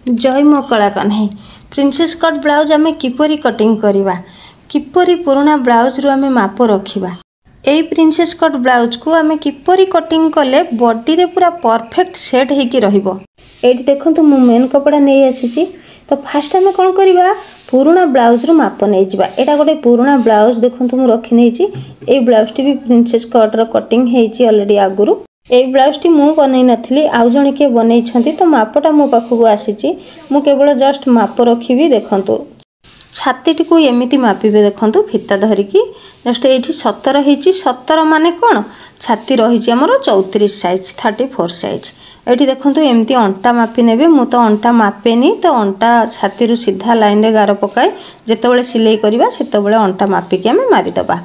जय मो कला कन्हई प्रिंसेस कट ब्लाउज आमे किपरि कटिंग करिबा किपरि पुराना ब्लाउज रु आमे माप रखिबा एई प्रिंसेस कट ब्लाउज को आमे किपरि कटिंग कले बॉडी रे पूरा परफेक्ट सेट हेकी रहिबो। एठी देखंतु मु मेन कपड़ा नै आसीची तो फास्ट आमे कोन करिबा पुराना ब्लाउज रु माप नै जिबा। एटा गोटे पुराना ब्लाउज देखंतु मु रखि नैची एई ब्लाउज टी भी प्रिंसेस कट रो कटिंग हेची ऑलरेडी आगुरु। ए ब्लाउज टी मु बनै नथिली आउ जणे के बनै छथि तो मापटा मो पाखु आसीची मु केवल जस्ट माप रखिबी। देखंतु छाती टी को एमिति मापिबे देखंतु फिता धरि की जस्ट एठी 17 हेची 17 माने कोन छाती रहिची हमर 34 साइज 34 साइज। एठी देखंतु एमिति अंटा मापी नेबे मु तो अंटा मापेनी तो अंटा छाती रु सीधा लाइन रे गार पकाय जेतेबेले सिलाई करिबा सेतेबेले अंटा मापी के हमें मारी दबा।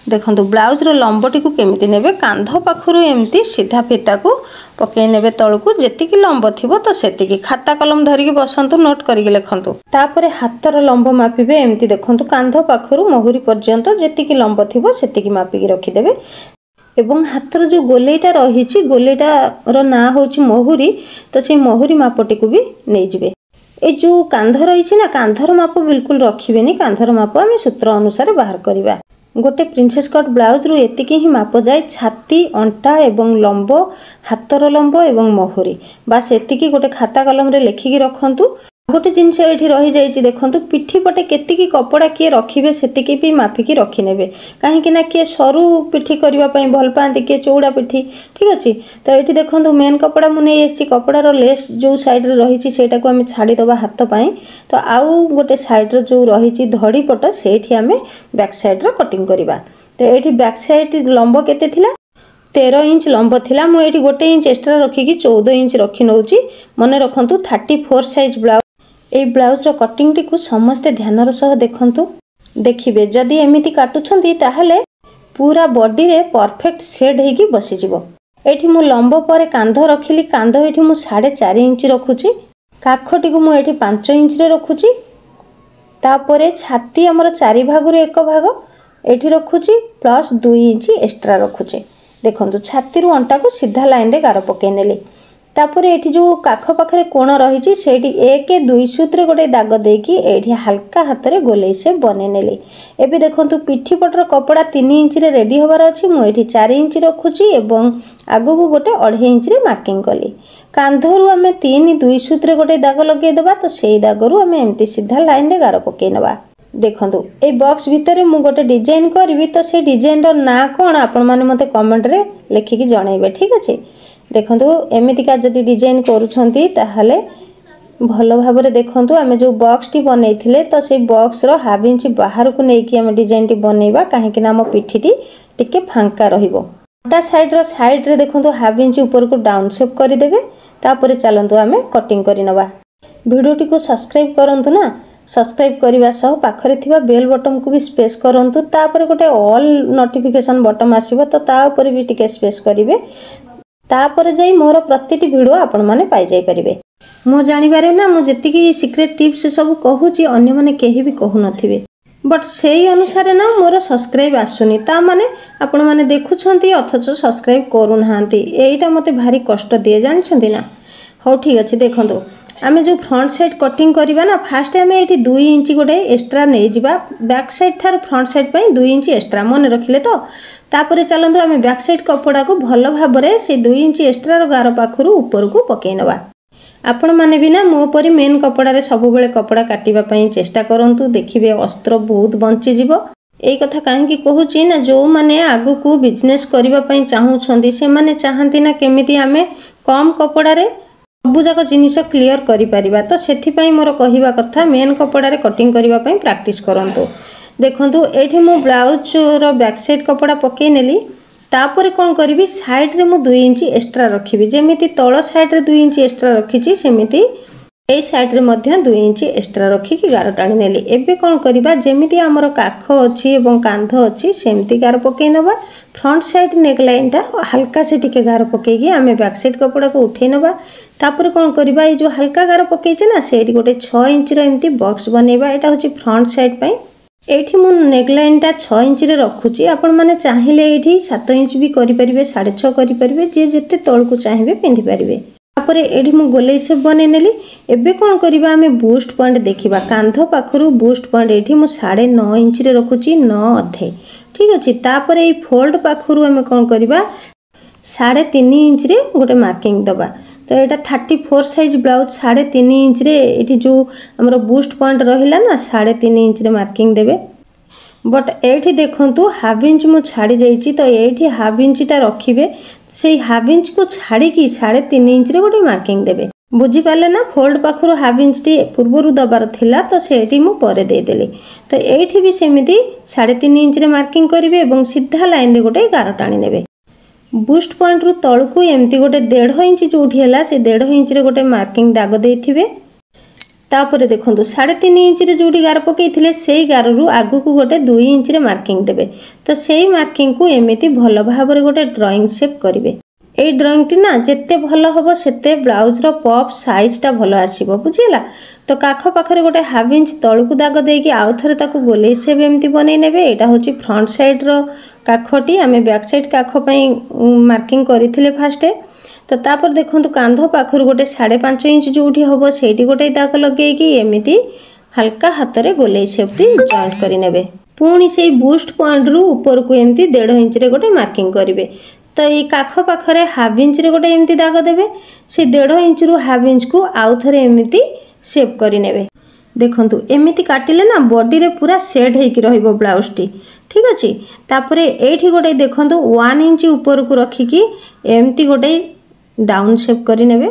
देखंतु ब्लाउज रो लंबटी को केमिति नेबे कांध पाखरु एमिति सीधा फिता को पकई नेबे तळकु जेतिकी लंब थिबो तो सेतिकी खाता कलम धरि के बसंतु नोट करि के लेखंतु। तापरे हातर लंब मापिबे एमिति देखंतु कांध पाखरु मोहुरी पर्यंत जेतिकी लंब थिबो सेतिकी मापी के रखि देबे। एवं हाथर जो गोलेटा रही गोलेटा रो ना होची मोहुरी तो से मोहुरी मापटी को भी नहीं जिबे। ए जो कांध रही ना कांधर माप बिल्कुल रखिबेनी कांधर माप आम सूत्र अनुसार बाहर करिबा। गोटे प्रिंसेस कट ब्लाउज रु एतिकी ही माप जाए छाती अंटा एवं लंब हाथर लंब एवं मोहुरी बास एतिकी गोटे खाता कलम रे लेखिकी रखंतु। गोटे जिनस ये रही जाइए देखंतु पिठी पटे केतिकी कपड़ा किए रखिबे सेतिकी भी मापिकी रखि नेबे काहेकि ना किए सरू पिठी करिबा पई भल पांती किए चौड़ा पिठी ठीक अछि। तो एठी देखंतु मेन कपड़ा मु नै एसची कपड़ा रो लेस जो साइड रे रहिची सेटा को हम छाडी दबा हाथ पई तो आउ गोटे साइड रो जो रहिची धड़ी पट सेठी हमें बैक साइड रो कटिंग करिबा। तो एठी बैक साइड लंब केते थिला 13 इंच लंब थिला मु एठी गोटे इंच एक्स्ट्रा रखी की 14 इंच रखी नउची। मने रखंतु 34 साइज ब्लाउज ए ब्लाउज रो कटिंग टी को समस्त ध्यान सह देखंतु देखिबे जदी एमिति काटुछंती ताहले पूरा बॉडी रे परफेक्ट सेट हेकी बसी जिवो। एठी मु लंब परे कांध रखिली कांध एठी मु 4.5 इंच रखुची काखटी को मु एठी 5 इंच रे रखुची तापरे छाती हमर 4 भाग रे 1 भाग एठी रखुची प्लस 2 इंच एक्स्ट्रा रखुची। देखंतु छाती रु अंटा को सीधा लाइन रे गार पके नेली तापरे एठी जो काख पाखरे कोण रहिची सेठी 1-2 सूत्र गोटे दाग देकी एठी हल्का हाथ रे गोले से बने नेली। एबे देखंतु पिठी पटर कपड़ा 3 इंच रे रेडी होबार अछि मु एठी 4 इंच रखुची एवं आगु को गोटे 2.5 इंच रे मार्किंग कली। कांधरु हमें 3-2 सूत्र गोटे दाग लगे दबा तो सेई दागरु हमें एम्ति सीधा लाइन रे गार पके नबा। देखंतु ए बॉक्स भितरे मु गोटे डिजाइन करबी तो से डिजाइन रो ना कोन आपण माने मते कमेंट रे लिखि की जणाइबे ठीक अछि। देखंतु एमितिका जदि डिजाइन करूछंती ताहले भलो भाबरे देखंतु आमे जो बॉक्स टी बनैथिले तो से बॉक्स रो हाफ इंच बाहर को नै कि आमे डिजाइन टी बनैबा काहे कि ना हम पिठी टी टिके फांका रहिबो। टा साइड रे देखंतु हाफ इंच ऊपर को डाउन शेप करि देबे तापरे चलंतु आमे कटिंग करि नबा। वीडियो टी को सब्सक्राइब करंतु ना सब्सक्राइब करिवा सह पाखरे थिबा बेल बटन को भी स्पेस करंतु तापरे गोटे ऑल नोटिफिकेशन बटन आसीबो तो ता ऊपर भी टिके स्पेस करिवे तापर जाई मोर प्रतिटी वीडियो आपण माने पाई जाई परिबे। मो जानि बारे ना मो जतिकी सीक्रेट टिप्स सब कहूची अन्य माने केही भी कहू नथिबे बट सेही अनुसार ना मोर सब्सक्राइब आसुनी ता माने आपण माने देखुछंती अथच सब्सक्राइब करू नाहंती एईटा मते भारी कष्ट दिए जानिछंती ना। हो ठीक अछि देखंतु आमे जो फ्रंट साइड कटिंग करिबा ना फास्ट आमे एठी 2 इंच गोटे एक्स्ट्रा नै जिबा back side Thar front side पई 2 इंच एक्स्ट्रा मन रखिले तो तापरे चलंतु आमे बैक साइड कपड़ा को भलो भाबरे से 2 इंच एक्स्ट्रा रो गार पाखरु ऊपर को पके नबा। आपण माने भी ना मो परी मेन कपड़ा रे सब बेले कपड़ा काटिबा पई चेष्टा करंतु देखिबे अस्त्र बहुत बंची जिवो। एई कथा काहे की कहूची ना जो माने आगु को बिजनेस करिबा पई चाहूछंदी से माने चाहंती ना केमिति आमे कम कपड़ा रे सबु जाक जिनिस क्लियर करि परिबा तो सेथि पई मोर कहिबा कथा मेन कपड़ा रे कटिंग करिबा पई प्रैक्टिस करंतु। देखंतु एठी मु ब्लाउज रो बैक साइड कपड़ा पके नेली तापरे कोन करिवि साइड रे मु 2 इंच एक्स्ट्रा रखिबि जेमिति तळ साइड रे 2 इंच एक्स्ट्रा रखिछि सेमिति ए साइड रे मध्य 2 इंच एक्स्ट्रा रखि की गार टाणी नेली। एबे कोन करिबा जेमिति हमर काख अछि एवं कांध अछि सेमिति गार पके नबा फ्रंट साइड नेक लाइन टा हल्का से टिके गार पके की आमे बैक साइड कपड़ा को उठे नबा तापर कोन करिबा ए जो हल्का गार पके छै ना सेठी गोटे 6 इंच रो एम्ति बॉक्स बनेबा एटा होछि फ्रंट साइड पई। एठी मु नेक लाइन टा 6 इंच रे रखुची आपण माने चाहिले एठी 7 इंच भी करि परिबे 6.5 करि परिबे जे जेते तळ को चाहिबे पिंधि परिबे। तापर एठी मु गोलाई शेप बनै नेली। एबे कोन करिबा आमे बूस्ट पॉइंट देखिबा। कांध पाखरु बूस्ट पॉइंट एठी मु 9.5 इंच रे रखुची 9 अधे। ठीक अछि। तापर ए फोल्ड पाखरु आमे कोन करिबा 3.5 इंच रे गोटे मार्किंग दबा। तो एटा 34 साइज ब्लाउज 3.5 इंच रे एठी जो हमरो बूस्ट पॉइंट रहिला ना 3.5 इंच रे मार्किंग देबे। बट एठी देखंतु हाफ इंच मु छाड़ी जाईची तो एठी हाफ इंच टा रखिबे। सेही हाफ इंच को छाड़ी की 3.5 इंच रे गोटे मार्किंग देबे। बुझी पाले ना फोल्ड पाखरु हाफ इंच टी पूर्वरु दबार थिला तो सेठी मु परे दे देली। तो एठी भी सेमिति 3.5 इंच रे मार्किंग करिवे एवं सीधा लाइन रे गोटे गार टाणी नेबे। बूस्ट पॉइंट रु तळकु एमती गोटे 1.5 इंच जोठी हैला से 1.5 इंच रे गोटे मार्किंग दाग देथिबे। तापरे देखंतु 3.5 इंच रे जोठी गार पकेइथिले सेही गार रु आगु को गोटे 2 इंच रे मार्किंग देबे। तो सेही मार्किंग को एमिति भलो भाबरे गोटे ड्राइंग शेप करिवे। ए ड्राइंग टी ना जेते भलो हबो सेते ब्लाउज रो पॉप साइज टा भलो आसीबो। बुझिला। तो काख पाखरे गोटे हाफ इंच तळकु दाग देकी आउ थरे ताकू गोले शेप एमती बनै नेबे। एटा होची फ्रंट साइड रो काखटी आमे बैक साइड काख पई मार्किंग करिथिले फास्टे। तो तापर देखंतु कांध पाखरु गोटे 5.5 इंच जोठी हबो सेठी गोटे दाग लगेकी एमिति हल्का हाथ रे गोले शेप टी जॉइंट करि नेबे। पुणी सेही बूस्ट पॉइंट रु ऊपर को एमती 1.5 इंच रे गोटे मार्किंग करिवे। तो ये काख पाखरे हाफ इंच रे गोटे एमती दाग देबे। से 1.5 इंच रु हाफ इंच को आउ थरे एमती शेप करि नेबे। देखंतु एमिति काटिले ना बॉडी रे पूरा सेट हेकी रहिबो ब्लाउज टी। ठीक अछि। तापरे एठी गोटे देखंतु 1 इंच ऊपर को रखिकी एमती गोटे डाउन शेप करि नेबे।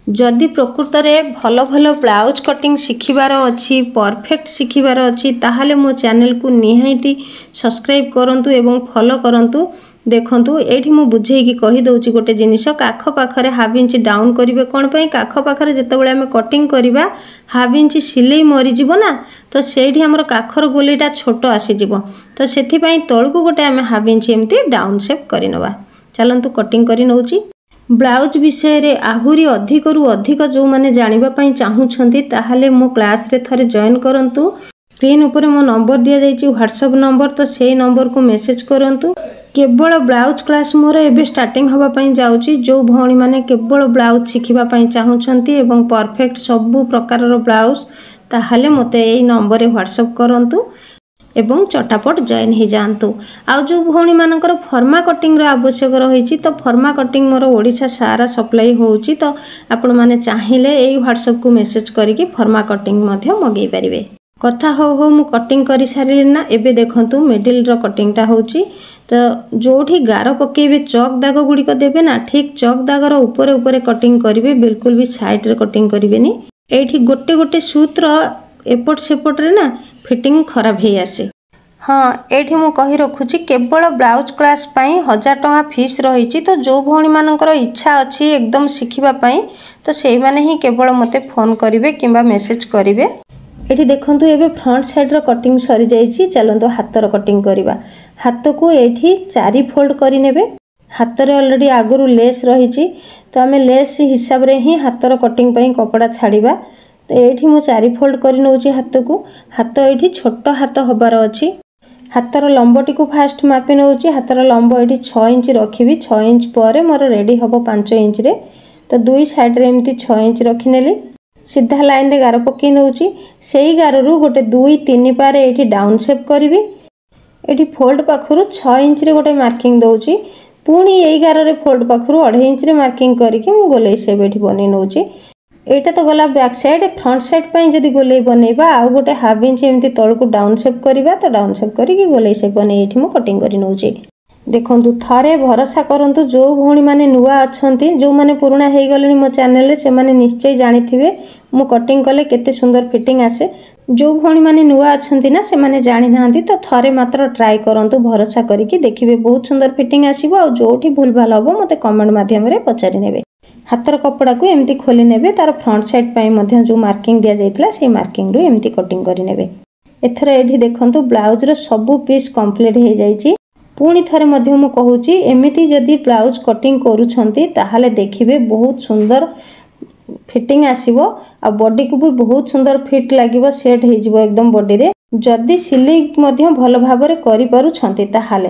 जदि प्रकृत रे भलो भलो ब्लाउज कटिंग शिखिबार अछि परफेक्ट शिखिबार अछि ताहाले मो चैनल को निहायती सब्सक्राइब करंतु एवं फॉलो करंतु। देखंतु एठी मु बुझेई की कहि दउची गोटे जिनिस काख पाखरे हाफ इंच डाउन करिवे कोन पई काख पाखरे जते बेले हम कटिंग करिबा हाफ इंच सिलाई मरि जिवो ना तो सेठी हमर काखर गोलीटा छोटो आसी जिवो। तो सेथि पई तळकु गोटे हम हाफ इंच एमती डाउन शेप करि नबा। चलंतु कटिंग करि नउची। ब्लाउज विषय रे आहुरी अधिक रु अधिक जो माने जानिबा पई चाहुछंती ताहाले मो क्लास रे थरे जॉइन करंतु। स्क्रीन ऊपर मो नंबर दिया जायछि व्हाट्सएप नंबर। तो सेही नंबर को मेसेज करंतु। केवल ब्लाउज क्लास मोर एबे स्टार्टिंग हवा पई जाउची। जो भौणी माने केवल ब्लाउज शिखिबा पई चाहुछंती एवं परफेक्ट सब प्रकार रो ब्लाउज ताहाले मते एई नंबर रे व्हाट्सएप करंतु एवं चटापट जॉइन ही जानतु। आ जो भौणी मानकर फर्मा कटिंग रो आवश्यक रहिछि तो फर्मा कटिंग मोर ओडिसा सारा सप्लाई होउची। तो आपण माने चाहिले एई व्हाट्सएप को मेसेज करिके फर्मा कटिंग मध्य मगेई परिबे। कथा हो मु कटिंग करि सारिले ना। एबे देखंतु मिडिल रो कटिंग टा होउची। तो जोठी गार पकेबे चौक दाग गुडी को देबे ना ठीक चौक दाग रो ऊपर ऊपर कटिंग करिवे बिल्कुल भी साइड रे कटिंग करिवेनी। एठी गोटे गोटे सूत्र एपट सेपट रे ना फिटिंग खराब हे आसे। हाँ एठी मु कहि रखुची केवल ब्लाउज क्लास पई 1000 टका फीस रहिची। तो जो भौणी मानकर इच्छा अछि एकदम शिखिबा पई तो सेही माने ही केवल मते फोन करिवे किंबा मेसेज करिवे। एठी देखंतु एबे फ्रंट साइड रो कटिंग सरी जाईची। चलंतु हाथ रो कटिंग करिबा। हाथ को एठी 4 फोल्ड करि नेबे। हाथ रे ऑलरेडी आगुरु लेस रहिची तो हमें लेस हिसाब रे ही हाथ रो कटिंग पई कपड़ा छाड़ीबा। तो एठी मु 4 फोल्ड करि नउची हाथ को। हाथ एठी छोटो हाथ हबार अछि। हाथर लंबटी को फास्ट मापी नउची। हाथर लंब एठी 6 इंच रखिबी। 6 इंच परे मोर रेडी हबो 5 इंच रे। तो दुई साइड रे एमती 6 इंच रखि नेली। सीधा लाइन रे गार पकई नउची। सेही गार रु गोटे 2-3 पारे एठी डाउन शेप करिवि। एठी फोल्ड पाखरु 6 इंच रे गोटे मार्किंग दउची। पुणी एई गार रे फोल्ड पाखरु 2.5 इंच रे मार्किंग करिके मु गोले शेप एठी बनै नउची। एटा तो गला बैक साइड। फ्रंट साइड पई जदी गोले बनेबा आ गोटे हाफ इंच एमती तळकु डाउन शेप करिबा। तो डाउन शेप करिके गोले शेप बनै एठी मु कटिंग करि नउची। देखंतु थारे भरोसा करंतु जो भौणी माने नुवा अछंती जो माने पुराना हेई गलेनी मो चैनल रे से माने निश्चय जानिथिबे मु कटिंग कले केते सुंदर फिटिंग आसे। जो भौणी माने नुवा अछंती ना से माने जानि नांती तो थारे मात्र ट्राई करंतु भरोसा करिके देखिबे बहुत सुंदर फिटिंग आसीबो। आ जोठी भूल भाल हबो मते कमेंट माध्यम रे पचारि नेबे। हाथर कपड़ा को एमती खोली नेबे। तार फ्रंट साइड पई मध्य जो मार्किंग दिया जाइतला से मार्किंग रो एमती कटिंग करि नेबे। एथरा एठी देखंतु ब्लाउज रो सब पीस कंप्लीट हे जाईची। पुणी थरे मध्य मु कहूची एमिति जदि ब्लाउज कटिंग करूछंती ताहाले देखिबे बहुत सुंदर फिटिंग आसीबो। आ बॉडी को भी बहुत सुंदर फिट लागिबो सेट हे जिवो एकदम बॉडी रे। जदि सिलाई मध्य भल भाबरे करि पारुछंती ताहाले